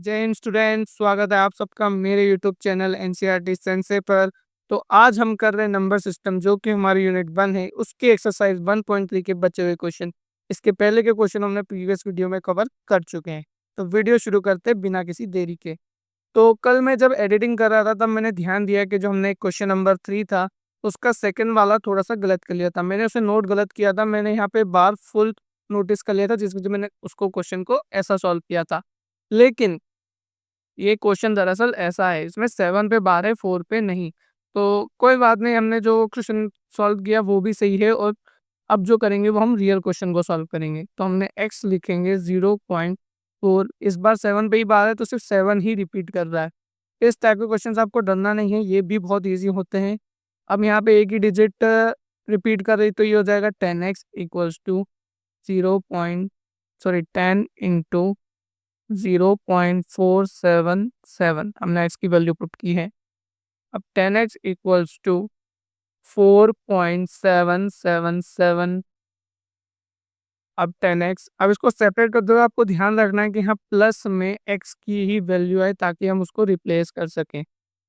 जय हिंद स्टूडेंट, स्वागत है आप सबका मेरे यूट्यूब चैनल एनसीईआरटी सेंसे पर। तो आज हम कर रहे हैं नंबर सिस्टम, जो कि हमारी यूनिट 1 है, उसके एक्सरसाइज 1.3 के बचे हुए क्वेश्चन। इसके पहले के क्वेश्चन हमने प्रीवियस वीडियो में कवर कर चुके हैं। तो वीडियो शुरू करते हैं बिना किसी देरी के। तो कल मैं जब एडिटिंग कर रहा था तब मैंने ध्यान दिया कि जो हमने क्वेश्चन नंबर 3 था, उसका सेकंड वाला थोड़ा सा गलत कर लिया था। मैंने उसे नोट गलत किया था, मैंने यहाँ पे बार फुल नोटिस कर लिया था, जिस वजह मैंने उसको क्वेश्चन को ऐसा सॉल्व किया था। लेकिन ये क्वेश्चन दरअसल ऐसा है, इसमें 7 पे बार है, 4 पे नहीं। तो कोई बात नहीं, हमने जो क्वेश्चन सॉल्व किया वो भी सही है, और अब जो करेंगे वो हम रियल क्वेश्चन को सॉल्व करेंगे। तो हमने x लिखेंगे 0.4। इस बार 7 पे ही बार है, तो सिर्फ 7 ही रिपीट कर रहा है। इस टाइप के क्वेश्चन आपको डरना नहीं है, ये भी बहुत ईजी होते हैं। अब यहाँ पे एक ही डिजिट रिपीट कर रही, तो ये हो जाएगा 10x इक्वल्स टू 10 इंटू 0.477। हमने x की वैल्यू पुट की है। अब 10x इक्वल्स टू 4.777। अब 10x, अब इसको सेपरेट कर दो। आपको ध्यान रखना है कि यहाँ प्लस में x की ही वैल्यू है, ताकि हम उसको रिप्लेस कर सकें।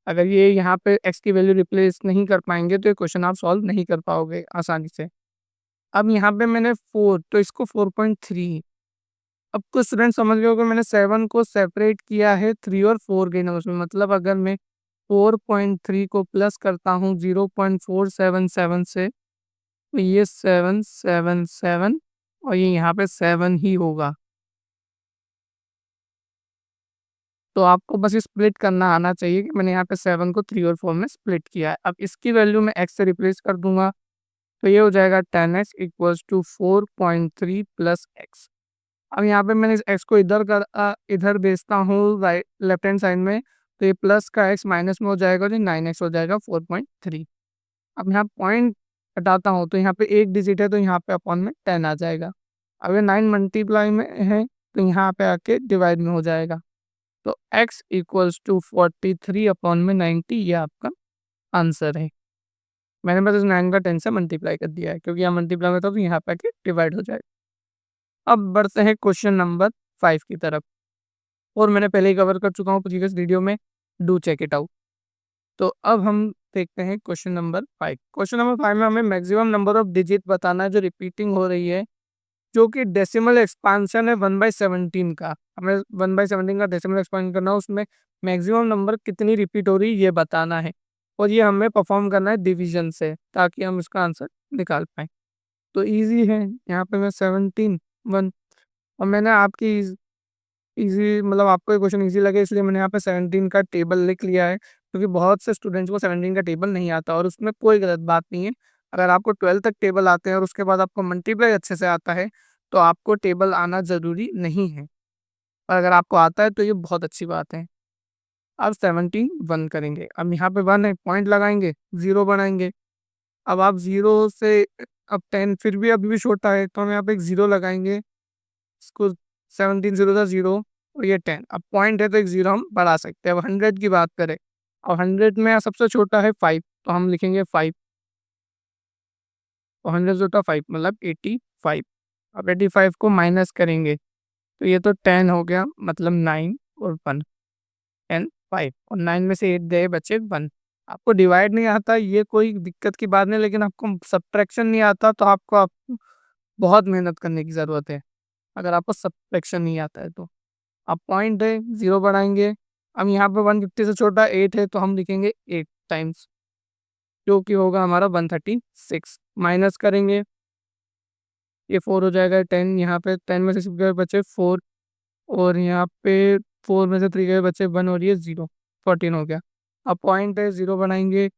अगर ये यहाँ पे x की वैल्यू रिप्लेस नहीं कर पाएंगे तो ये क्वेश्चन आप सॉल्व नहीं कर पाओगे आसानी से। अब यहाँ पे मैंने 4, तो इसको 4.3। अब कुछ स्टूडेंट समझ गए होंगे, मैंने 7 को सेपरेट किया है 3 और 4 के नंबर्स में। मतलब अगर मैं 4.3 को प्लस करता हूँ 0.477 से, तो ये 777, और ये यहाँ पे 7 ही होगा। तो आपको बस स्प्लिट करना आना चाहिए कि मैंने यहाँ पे 7 को 3 और 4 में स्प्लिट किया है। अब इसकी वैल्यू मैं x से रिप्लेस कर दूंगा, तो ये हो जाएगा 10x equals to 4.3 plus x। अब यहाँ पे मैंने इस x को इधर भेजता हूँ राइट लेफ्ट हैंड साइड में, तो ये प्लस का x माइनस में हो जाएगा, तो 9x हो जाएगा 4.3। अब यहाँ पॉइंट हटाता हूँ, तो यहाँ पे एक डिजिट है, तो यहाँ पे अपॉन में 10 आ जाएगा। अब ये 9 मल्टीप्लाई में है, तो यहाँ पे आके डिवाइड में हो जाएगा। तो x इक्वल्स टू 43 अपॉन में 90, ये आपका आंसर है। मैंने बस इस 9 का 10 से मल्टीप्लाई कर दिया है, क्योंकि यहाँ मल्टीप्लाई में था, तो यहाँ पे आके डिवाइड हो जाएगा। अब बढ़ते हैं क्वेश्चन नंबर 5 की तरफ, और मैंने पहले ही कवर कर चुका हूँ प्रीवियस वीडियो में, डू चेक इट आउट। तो अब हम देखते हैं क्वेश्चन नंबर 5। क्वेश्चन नंबर 5 में हमें मैक्सिमम नंबर ऑफ डिजिट बताना है जो रिपीटिंग हो रही है, जो कि डेसिमल एक्सपांशन है 1/17 का। हमें 1/17 का डेसिमल एक्सपांशन करना है, उसमें मैक्सिमम नंबर कितनी रिपीट हो रही है ये बताना है, और ये हमें परफॉर्म करना है डिवीजन से, ताकि हम इसका आंसर निकाल पाएँ। तो ईजी है, यहाँ पे मैं 17 1, और मैंने आपकी इजी मतलब आपको ये क्वेश्चन इजी लगे इसलिए मैंने यहाँ पे 17 का टेबल लिख लिया है, क्योंकि बहुत से स्टूडेंट्स को 17 का टेबल नहीं आता, और उसमें कोई गलत बात नहीं है। अगर आपको 12 तक टेबल आते हैं और उसके बाद आपको मल्टीप्लाई अच्छे से आता है, तो आपको टेबल आना ज़रूरी नहीं है। और अगर आपको आता है तो ये बहुत अच्छी बात है। अब 17 1 करेंगे। अब यहाँ पे 1 है, पॉइंट लगाएंगे, 0 बनाएंगे। अब आप 0 से, अब 10 फिर भी अभी भी छोटा है, तो हम यहाँ पे एक 0 लगाएंगे। इसको 17 0 था 0, और ये 10। अब पॉइंट है तो एक 0 हम बढ़ा सकते हैं। अब 100 की बात करें, और 100 में सबसे छोटा है 5, तो हम लिखेंगे 5, और 100 छोटा 5 मतलब 85। अब 85 को माइनस करेंगे, तो ये तो 10 हो गया, मतलब 9 और 1, 10 5, और 9 में से 8 गए, बचे 1। आपको डिवाइड नहीं आता, ये कोई दिक्कत की बात नहीं, लेकिन आपको सब्ट्रैक्शन नहीं आता, तो आपको बहुत मेहनत करने की ज़रूरत है, अगर आपको सब्ट्रैक्शन नहीं आता है तो। अब पॉइंट है, 0 बढ़ाएंगे। अब यहाँ पे 150 से छोटा 8 है, तो हम लिखेंगे 8 टाइम्स, जो कि होगा हमारा 136। माइनस करेंगे, ये 4 हो जाएगा, 10 यहाँ पे 10 में से 6 गए बचे 4, और यहाँ पे 4 में से 3 गए बचे 1, और ये 0, 14 हो गया। अब पॉइंट है, 0 बनाएंगे,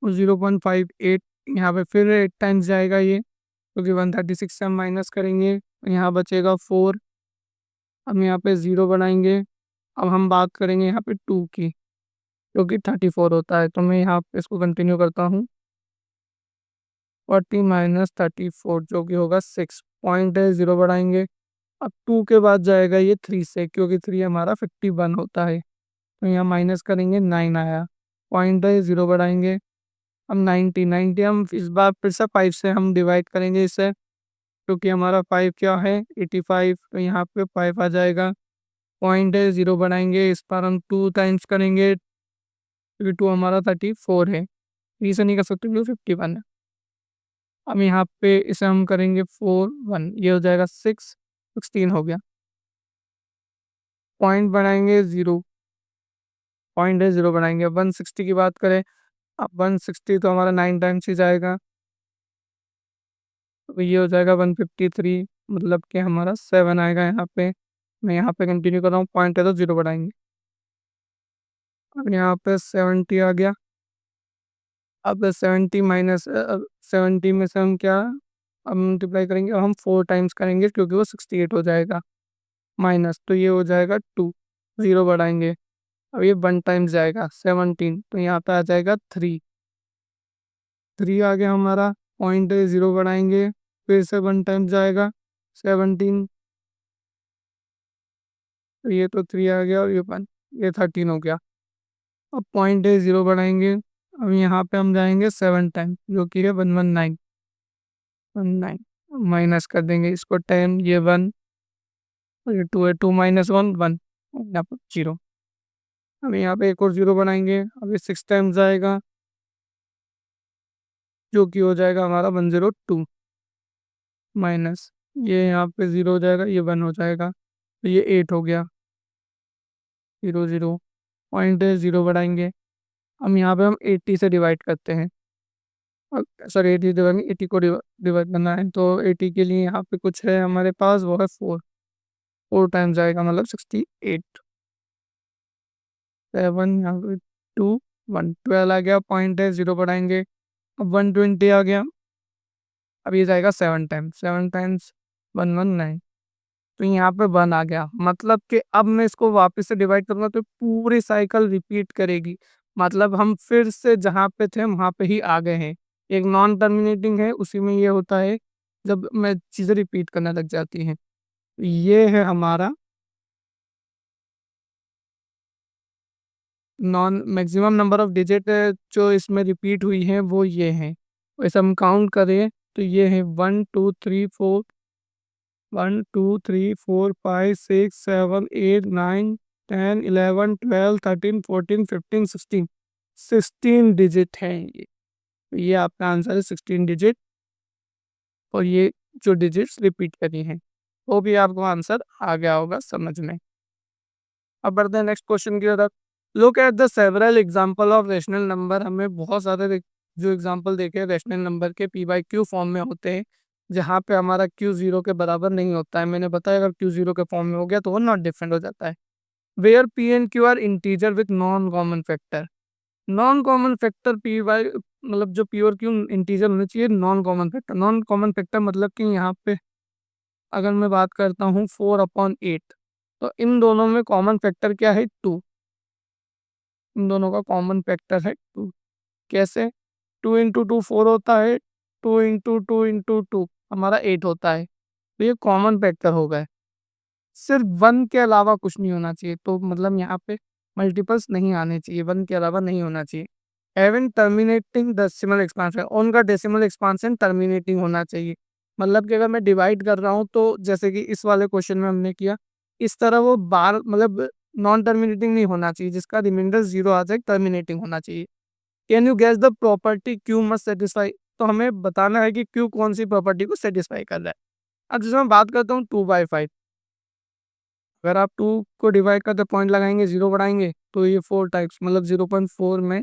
और 0.58 यहाँ पे फिर 8 टाइम्स जाएगा ये, क्योंकि 136 से हम माइनस करेंगे, यहाँ बचेगा 4। हम यहाँ पे 0 बनाएंगे। अब हम बात करेंगे यहाँ पे 2 की, जो कि 34 होता है, तो मैं यहाँ पे इसको कंटिन्यू करता हूँ। 40 माइनस 34, जो कि होगा 6। पॉइंट है, 0 बढ़ाएंगे। अब 2 के बाद जाएगा ये 3 से, क्योंकि 3 हमारा 51 होता है, तो यहाँ माइनस करेंगे, 9 आया। पॉइंट है, 0 बढ़ाएंगे। अब 90 90 हम इस बार फिर से 5 से हम डिवाइड करेंगे इसे, क्योंकि हमारा 5 क्या है 85, तो यहाँ पे 5 आ जाएगा। पॉइंट है 0 बढ़ाएंगे, इस पर हम 2 टाइम्स करेंगे क्योंकि 2 हमारा 34 है, 3 से नहीं कर सकते क्योंकि 51 है। अब यहाँ पे इसे हम करेंगे 4 1, ये हो जाएगा 6 16 हो गया। पॉइंट बढ़ाएंगे 0, पॉइंट है 0 बढ़ाएंगे। 160 की बात करें, अब 160 तो हमारा 9 टाइम्स ही जाएगा, तो ये हो जाएगा 153, मतलब कि हमारा 7 आएगा यहाँ पे। मैं यहाँ पे कंटिन्यू कर रहा हूँ, पॉइंट है तो 0 बढ़ाएंगे। अब यहाँ पे 70 आ गया। अब 70 माइनस 70 में से हम क्या, अब मल्टीप्लाई करेंगे, अब हम 4 टाइम्स करेंगे क्योंकि वो 68 हो जाएगा, माइनस तो ये हो जाएगा 2, 0 बढ़ाएंगे। अब ये 1 टाइम्स जाएगा 17, तो यहाँ पे आ जाएगा 3, 3 आ गया हमारा। पॉइंट 0 बढ़ाएंगे, फिर से 1 टाइम्स जाएगा 17, तो ये तो 3 आ गया और ये 1, ये 13 हो गया। अब पॉइंट 0 बढ़ाएंगे, अब यहाँ पे हम जाएंगे 7 टाइम जो कि है 119, 19 माइनस कर देंगे इसको 10, ये 1 और ये 2 है, 2 माइनस 1 1, यहाँ पर 0। अब यहाँ पे एक और 0 बनाएंगे, अब ये 6 टाइम्स जाएगा जो कि हो जाएगा हमारा 102, माइनस ये यहाँ पे 0 हो जाएगा, ये 1 हो जाएगा, तो ये 8 हो गया। 0 0 पॉइंट 0 बढ़ाएंगे, हम यहाँ पे हम 80 से डिवाइड करते हैं। सर 80 डिवाइड 80 को डिवाइड करना है, तो 80 के लिए यहाँ पे कुछ है हमारे पास, वो है 4, 4 टाइम्स जाएगा मतलब 68, 7 यहाँ पे 2 1, 12 आ गया। पॉइंट 0 बढ़ाएंगे, अब 120 आ गया। अब ये जाएगा 7 टाइम्स, 7 टाइम्स 119, तो यहाँ पे 1 आ गया, मतलब कि अब मैं इसको वापस से डिवाइड करूंगा तो पूरी साइकिल रिपीट करेगी, मतलब हम फिर से जहाँ पे थे वहाँ पे ही आ गए हैं। एक नॉन टर्मिनेटिंग है, उसी में ये होता है जब मैं चीज़ें रिपीट करने लग जाती हैं। ये है हमारा non maximum number of digit जो इसमें रिपीट हुई है वो ये है। वैसे हम काउंट करें तो ये है 1 2 3 4 5 6 7 8 9 10 11 12 13 14 15 16, 16 डिजिट है ये आपका आंसर है, 16 डिजिट। और ये जो डिजिट्स रिपीट करी हैं वो भी आपको आंसर आ गया होगा समझ में। अब बढ़ते हैं नेक्स्ट क्वेश्चन की तरफ। Look at the several example of rational number. हमें बहुत सारे जो एग्जांपल देखे रैशनल नंबर के पी बाई क्यू फॉर्म में होते हैं, जहाँ पे हमारा क्यू जीरो के बराबर नहीं होता है। मैंने बताया अगर क्यू जीरो के फॉर्म में हो गया तो वो नॉट डिफरेंट हो जाता है। Where P and Q are integer with non common factor. Non common factor P by मतलब जो पी और क्यू इंटीजर होने चाहिए, non common factor. Non common factor मतलब कि यहाँ पे अगर मैं बात करता हूँ 4/8, तो इन दोनों में कॉमन फैक्टर क्या है, 2। इन दोनों का कॉमन फैक्टर है 2। कैसे? 2 × 2 4 होता है, 2 × 2 × 2 हमारा 8 होता है, तो ये कॉमन फैक्टर हो गए। सिर्फ 1 के अलावा कुछ नहीं होना चाहिए, तो मतलब यहाँ पे मल्टीपल्स नहीं आने चाहिए, 1 के अलावा नहीं होना चाहिए। एवन टर्मिनेटिंग डेसिमल एक्सपांशन, उनका डेसिमल एक्सपांशन टर्मिनेटिंग होना चाहिए। मतलब कि अगर मैं डिवाइड कर रहा हूँ तो जैसे कि इस वाले क्वेश्चन में हमने किया, इस तरह वो बार मतलब नॉन टर्मिनेटिंग नहीं होना चाहिए, जिसका रिमाइंडर 0 आ जाए, टर्मिनेटिंग होना चाहिए। Can you guess the property Q must satisfy. तो हमें बताना है कि क्यू कौन सी प्रॉपर्टी को सेटिस्फाई कर रहा है। अब जैसे मैं बात करता हूँ 2/5, अगर आप 2 को डिवाइड करते पॉइंट लगाएंगे 0 बढ़ाएंगे तो ये 4 टाइप्स मतलब 0.4 में,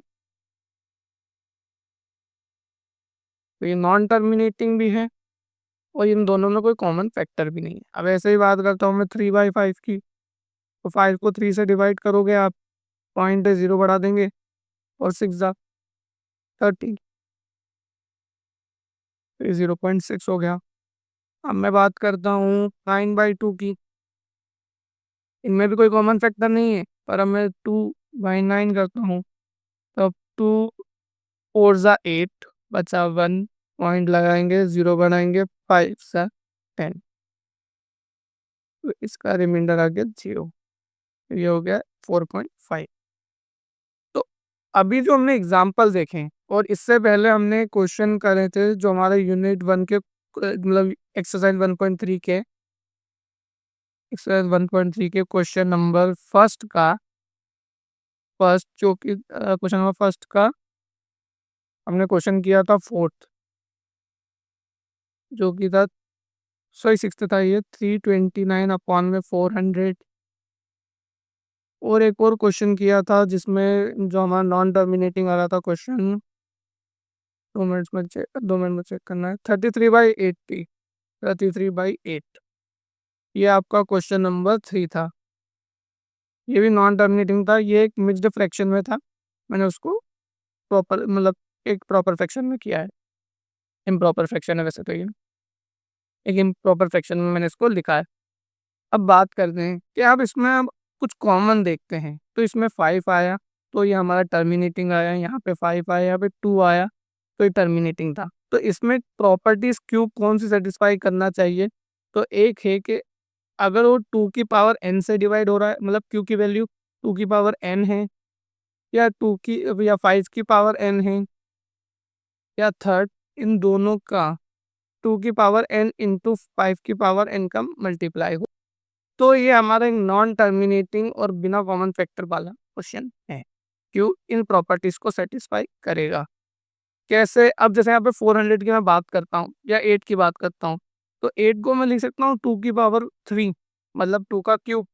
तो ये नॉन टर्मिनेटिंग भी है और इन दोनों में कोई कॉमन फैक्टर भी नहीं है। अब ऐसे ही बात करता हूँ मैं 3/5 की, तो 5 को 3 से डिवाइड करोगे आप, पॉइंट 0 बढ़ा देंगे और 6 जा 30, तो ये 0.6 हो गया। अब मैं बात करता हूँ 9/2 की, इनमें भी कोई कॉमन फैक्टर नहीं है, पर अब मैं 2/9 करता हूँ, तब 2 4 8 बचा 1, पॉइंट लगाएंगे 0 बनाएंगे 5 × 10, तो इसका रिमाइंडर आ गया 0, ये हो गया 4.5। तो अभी जो हमने एग्जाम्पल देखे और इससे पहले हमने क्वेश्चन करे थे जो हमारे यूनिट 1 के मतलब एक्सरसाइज 1.3 के, एक्सरसाइज 1.3 के क्वेश्चन नंबर फर्स्ट का फर्स्ट जो कि क्वेश्चन नंबर फर्स्ट का हमने क्वेश्चन किया था फोर्थ, जो कि था सॉरी सिक्स्थ था ये 329 अपॉन में 400। और एक और क्वेश्चन किया था जिसमें जो हमारा नॉन टर्मिनेटिंग आ रहा था क्वेश्चन, 2 मिनट में चेक करना है, 33/80, 33/8। ये आपका क्वेश्चन नंबर 3 था। ये भी नॉन टर्मिनेटिंग था, ये एक मिक्स्ड फ्रैक्शन में था। मैंने उसको प्रॉपर मतलब एक प्रॉपर फ्रैक्शन में किया है। इम्प्रॉपर फ्रैक्शन है वैसे तो ये, एक इम्प्रॉपर फ्रैक्शन में मैंने इसको लिखा है। अब बात करते हैं कि अब इसमें अब कुछ कॉमन देखते हैं। तो इसमें 5 आया तो ये हमारा टर्मिनेटिंग आया, यहाँ पे 5 आया, यहाँ पे 2 आया तो ये टर्मिनेटिंग था। तो इसमें प्रॉपर्टीज क्यू कौन सी सेटिस्फाई करना चाहिए? तो एक है कि अगर वो 2 की पावर n से डिवाइड हो रहा है, मतलब क्यू की वैल्यू 2 की पावर n है, या 2 की या 5 की पावर n है, या थर्ड इन दोनों का 2 की पावर n इंटू 5 की पावर n का मल्टीप्लाई हो, तो ये हमारा एक नॉन टर्मिनेटिंग और बिना कॉमन फैक्टर वाला क्वेश्चन है। क्यों? इन प्रॉपर्टीज को सेटिस्फाई करेगा। कैसे? अब जैसे यहाँ पे 400 की मैं बात करता हूँ या 8 की बात करता हूँ, तो 8 को मैं लिख सकता हूँ 2 की पावर 3, मतलब 2 का क्यूब,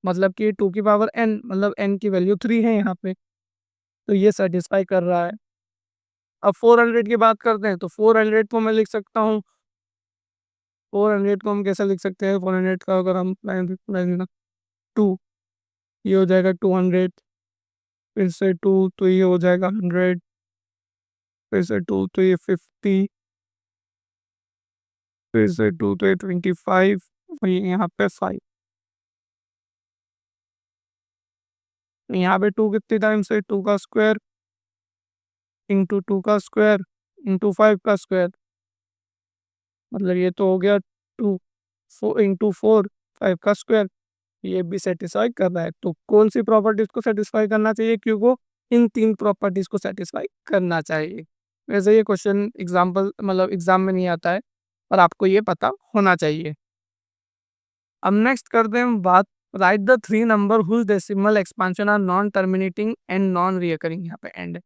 मतलब कि 2 की पावर n, मतलब n की वैल्यू 3 है यहाँ पे, तो ये सेटिस्फाई कर रहा है। अब 400 की बात करते हैं, तो 400 को मैं लिख सकता हूँ, 400 को हम कैसे लिख सकते हैं? 400 का अगर हम टू, ये हो जाएगा 200, फिर से 2 तो ये हो जाएगा 100, फिर से 2 तो ये 50, फिर से 2 तो ये 25, और ये यहाँ पे 5। यहाँ पे 2 कितनी टाइम्स है? 2 का स्क्वायर इंटू 2 का स्क्वायर इंटू 5 का स्क्वायर, मतलब ये तो हो गया 2 4 इंटू 4 5 का स्क्वायर। ये भी सेटिस्फाई कर रहा है। तो कौन सी प्रॉपर्टीज को सेटिस्फाई करना चाहिए? क्यों को इन 3 प्रॉपर्टीज को सेटिस्फाई करना चाहिए। वैसे ये क्वेश्चन एग्जाम्पल मतलब एग्जाम में नहीं आता है, पर आपको ये पता होना चाहिए। अब नेक्स्ट करते हैं बात, write the 3 number whose decimal expansion are non terminating and non recurring. यहाँ पे एंड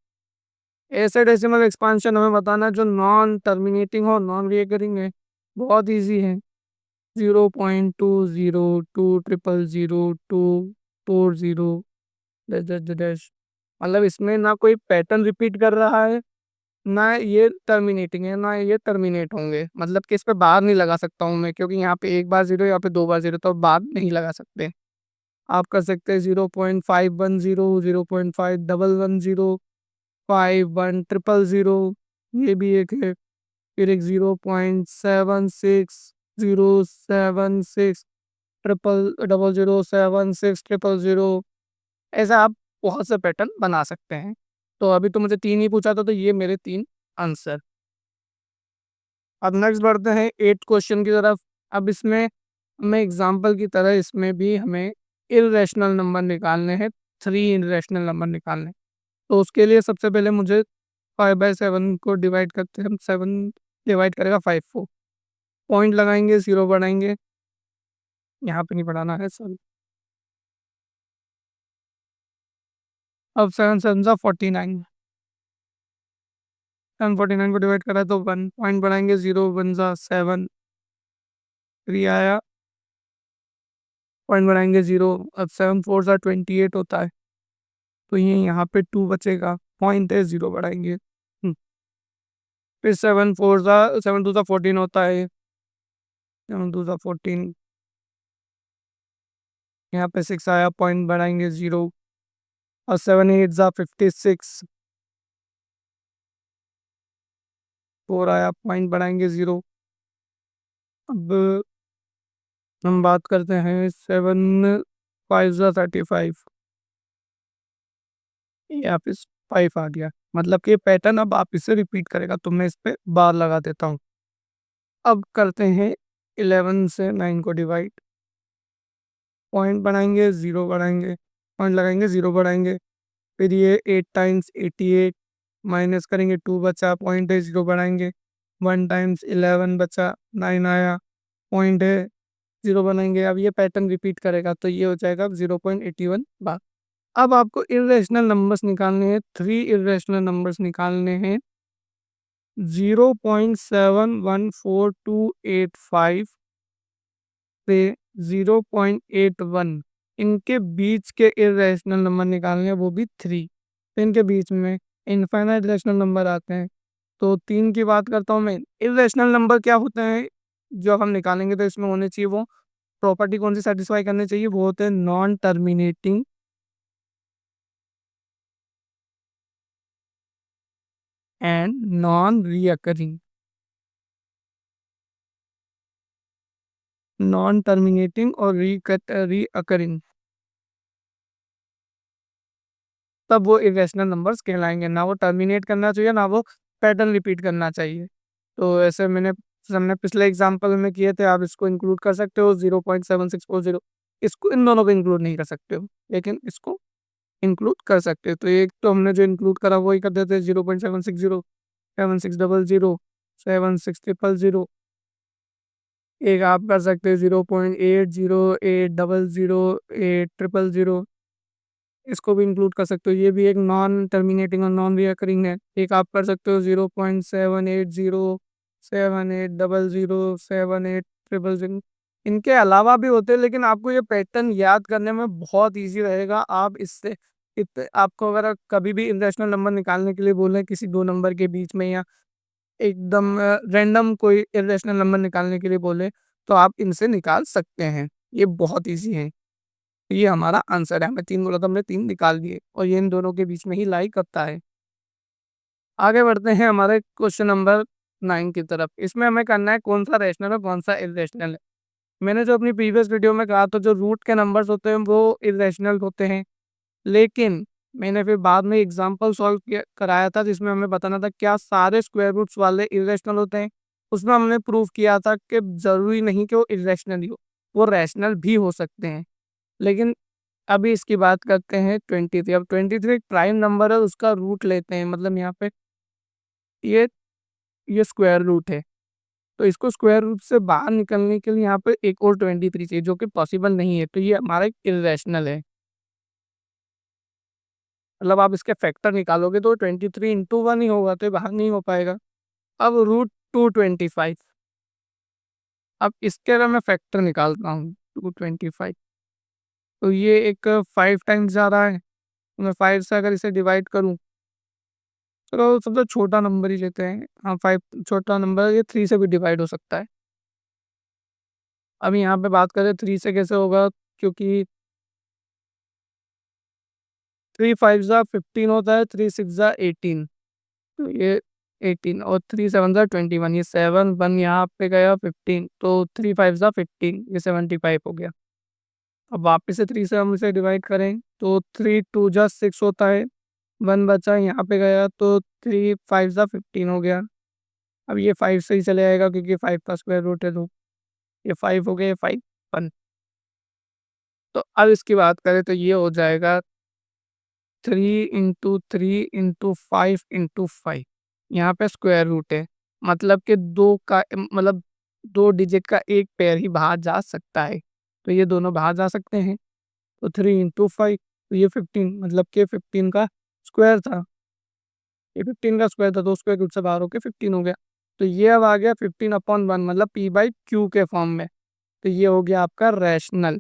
ऐसे डेसिमल एक्सपांशन हमें बताना है जो नॉन टर्मिनेटिंग हो, नॉन रिकरिंग है। बहुत इजी है, 0.20200024 डैश, मतलब इसमें ना कोई पैटर्न रिपीट कर रहा है, ना ये टर्मिनेटिंग है, ना ये टर्मिनेट होंगे। मतलब कि इस पे बार नहीं लगा सकता हूँ मैं, क्योंकि यहाँ पे एक बार जीरो, यहाँ पे 2 बार जीरो, तो बार नहीं लगा सकते। आप कर सकते हैं 0.510, 0.5110, 5100, ये भी एक है। फिर एक 0.76076076, 00076000। ऐसा आप बहुत से पैटर्न बना सकते हैं। तो अभी तो मुझे 3 ही पूछा था, तो ये मेरे 3 आंसर। अब नेक्स्ट बढ़ते हैं 8 क्वेश्चन की तरफ। अब इसमें हमें एग्जाम्पल की तरह इसमें भी हमें इरेशनल नंबर निकालने हैं, 3 इरेशनल नंबर निकालने हैं। तो उसके लिए सबसे पहले मुझे 5/7 को डिवाइड करते हैं हम, 7 डिवाइड करेगा 5 को, पॉइंट लगाएंगे, 0 बढ़ाएंगे, यहाँ पे नहीं बढ़ाना है सर। अब 7 7 49, 749 को डिवाइड करा तो 1 पॉइंट बढ़ाएंगे, 0 1 7, 3 आया, पॉइंट बढ़ाएंगे 0। अब 7 4 28 होता है, तो ये यहाँ पे 2 बचेगा, पॉइंट है, 0 बढ़ाएंगे। फिर 7 2 14 होता है, 7 2 14, यहाँ पे 6 आया, पॉइंट बढ़ाएंगे 0। और 7 8 56, 4 आया, पॉइंट बढ़ाएंगे 0। अब हम बात करते हैं 7 5 35, यहाँ पे 5 आ गया, मतलब कि पैटर्न अब आप इसे रिपीट करेगा, तो मैं इस पे बार लगा देता हूँ। अब करते हैं 11 से 9 को डिवाइड, पॉइंट बढ़ाएंगे, 0 बढ़ाएंगे, पॉइंट लगाएंगे, 0 बढ़ाएंगे। फिर ये 8 टाइम्स 88, माइनस करेंगे, 2 बचा, पॉइंट है, 0 बढ़ाएंगे। 1 टाइम्स 11 बचा, 9 आया, पॉइंट है, 0 बनाएंगे, अब ये पैटर्न रिपीट करेगा तो ये हो जाएगा 0.81 बार। अब आपको इर्रेशनल नंबर्स निकालने हैं, 3 इर्रेशनल नंबर्स निकालने हैं, 0.714285 से 0.81, इनके बीच के इर्रेशनल नंबर निकालने हैं, वो भी 3। तो इनके बीच में इनफाइनाइट रैशनल नंबर आते हैं। तो 3 की बात करता हूँ मैं। इर्रेशनल नंबर क्या होते हैं जो हम निकालेंगे, तो इसमें होने चाहिए वो प्रॉपर्टी कौन सी सेटिस्फाई करनी चाहिए, वो होते हैं non terminating and non recurring. Non terminating और रीअकरिंग, तब वो इरेशनल नंबर्स कहलाएंगे। ना वो टर्मिनेट करना चाहिए, ना वो पैटर्न रिपीट करना चाहिए। तो ऐसे हमने पिछले एग्जांपल में किए थे, आप इसको इंक्लूड कर सकते हो 0.7640, इसको इन दोनों को इंक्लूड नहीं कर सकते हो, लेकिन इसको इंक्लूड कर सकते हो। तो एक तो हमने जो इंक्लूड करा वही कर देते हैं, 0.760, 7600, 7600। एक आप कर सकते हो 0.80, 800, 800, इसको भी इंक्लूड कर सकते हो, ये भी एक नॉन टर्मिनेटिंग और नॉन रिकरिंग है। एक आप कर सकते हो 0.780, 7800, 7800। इनके अलावा भी होते हैं, लेकिन आपको ये पैटर्न याद करने में बहुत इजी रहेगा। आप इससे आपको अगर कभी भी इरेशनल नंबर निकालने के लिए बोले किसी दो नंबर के बीच में, या एकदम रैंडम कोई इरेशनल नंबर निकालने के लिए बोले, तो आप इनसे निकाल सकते हैं। ये बहुत इजी है। ये हमारा आंसर है, हमें 3 बोला था, हमने 3 निकाल दिए, और ये इन दोनों के बीच में ही लाई करता है। आगे बढ़ते हैं हमारे क्वेश्चन नंबर 9 की तरफ। इसमें हमें करना है कौन सा रैशनल है कौन सा इरेशनल है। मैंने जो अपनी प्रीवियस वीडियो में कहा था, जो रूट के नंबर्स होते हैं वो इरेशनल होते हैं, लेकिन मैंने फिर बाद में एग्जाम्पल सॉल्व कराया था जिसमें हमें बताना था क्या सारे स्क्वायर रूट्स वाले इरेशनल होते हैं। उसमें हमने प्रूव किया था कि जरूरी नहीं कि वो इरेशनल ही हो, वो रैशनल भी हो सकते हैं। लेकिन अभी इसकी बात करते हैं 23। अब 23 एक प्राइम नंबर है, उसका रूट लेते हैं, मतलब यहाँ पे ये ये स्क्वायर रूट है, तो इसको स्क्वायर रूट से बाहर निकलने के लिए यहाँ पे एक और 23 चाहिए, जो कि पॉसिबल नहीं है। तो ये हमारा एक इरेशनल है, मतलब आप इसके फैक्टर निकालोगे तो 23 × 1 ही होगा, तो ये बाहर नहीं हो पाएगा। अब √225, अब इसके अगर मैं फैक्टर निकालता हूँ 225, तो ये एक 5 टाइम्स ज़्यादा है। तो मैं 5 से अगर इसे डिवाइड करूँ, चलो सबसे छोटा नंबर ही लेते हैं। हाँ, 5 छोटा नंबर है, ये 3 से भी डिवाइड हो सकता है। अब यहाँ पे बात करें 3 से कैसे होगा, क्योंकि 3 5 ज़ा 15 होता है, 3 6 ज़ा 18, तो ये 18 और 3 7 ज़ा 21, ये 7 1 यहाँ पे गया 15, तो 3 5 ज़ा 15, ये 75 हो गया। अब वापस से 3 से हम इसे डिवाइड करें तो 3 2 ज़ा 6 होता है, 1 बचा यहाँ पे गया, तो 3 5 ज़ा 15 हो गया। अब ये 5 से ही चले आएगा क्योंकि 5 का स्क्वायर रूट है, तो ये 5 हो गया, ये 5 1। तो अब इसकी बात करें तो ये हो जाएगा 3 × 3 × 5 × 5। यहाँ पे स्क्वायर रूट है, मतलब कि दो का मतलब 2 डिजिट का एक पेयर ही बाहर जा सकता है, तो ये दोनों बाहर जा सकते हैं। तो 3 × 5, तो ये 15, मतलब कि 15 का स्क्वायर था, ये 15 का स्क्वायर था, तो स्क्वायर रूट से बाहर होके 15 हो गया। तो ये अब आ गया 15/1, मतलब p/q के फॉर्म में। तो ये हो गया आपका रैशनल।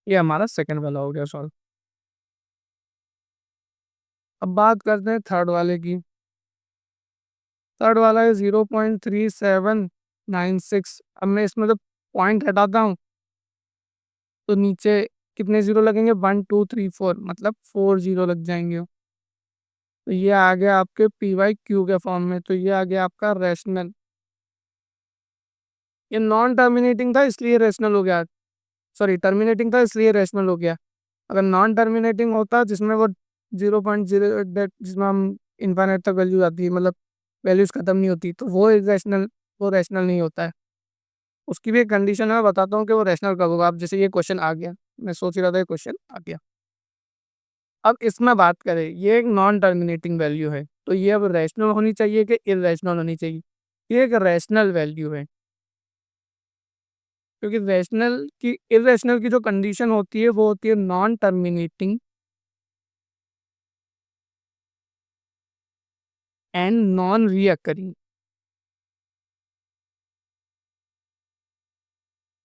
ये हमारा सेकंड वाला हो गया सॉल्व। अब बात करते हैं थर्ड वाले की। थर्ड वाला है 0.3796। अब मैं इसमें जब पॉइंट हटाता हूँ तो नीचे कितने जीरो लगेंगे, 1 2 3 4, मतलब 4 जीरो लग जाएंगे। तो ये आ गया आपके p/q के फॉर्म में, तो ये आ गया आपका रैशनल। ये नॉन टर्मिनेटिंग था इसलिए रैशनल हो गया, सॉरी टर्मिनेटिंग था इसलिए रैशनल हो गया। अगर नॉन टर्मिनेटिंग होता जिसमें वो 0.0 जिसमें हम इनफाइनाइट तक वैल्यू आती है, मतलब वैल्यूज खत्म नहीं होती, तो वो रैशनल नहीं होता है। उसकी भी एक कंडीशन है, मैं बताता हूँ कि वो रैशनल कब होगा। अब जैसे ये क्वेश्चन आ गया, मैं सोच ही रहा था ये क्वेश्चन आ गया। अब इसमें बात करें, ये एक नॉन टर्मिनेटिंग वैल्यू है, तो ये अब रैशनल होनी चाहिए कि इरेशनल होनी चाहिए। ये एक रैशनल वैल्यू है, क्योंकि रैशनल की इर्रेशनल की जो कंडीशन होती है वो होती है non terminating and non recurring.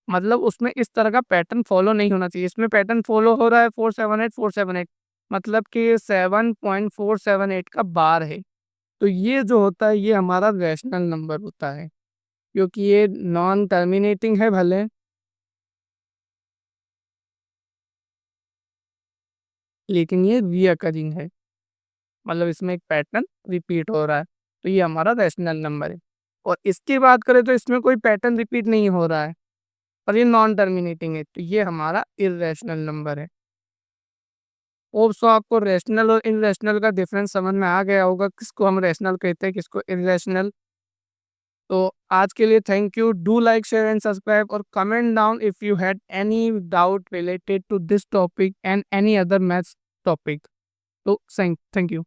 मतलब उसमें इस तरह का पैटर्न फॉलो नहीं होना चाहिए। इसमें पैटर्न फॉलो हो रहा है 478 478, मतलब कि 7.478 का बार है। तो ये जो होता है ये हमारा रैशनल नंबर होता है, क्योंकि ये नॉन टर्मिनेटिंग है भले, लेकिन ये रीअकरिंग है, मतलब इसमें एक पैटर्न रिपीट हो रहा है। तो ये हमारा रैशनल नंबर है। और इसकी बात करें तो इसमें कोई पैटर्न रिपीट नहीं हो रहा है और ये नॉन टर्मिनेटिंग है, तो ये हमारा इर्रेशनल नंबर है। होप सो आपको रैशनल और इरेशनल का डिफरेंस समझ में आ गया होगा, किसको हम रैशनल कहते हैं किसको इरेशनल। तो आज के लिए thank you. Do like share and subscribe और comment down if you had any doubt related to this topic and any other maths topic. तो थैंक यू।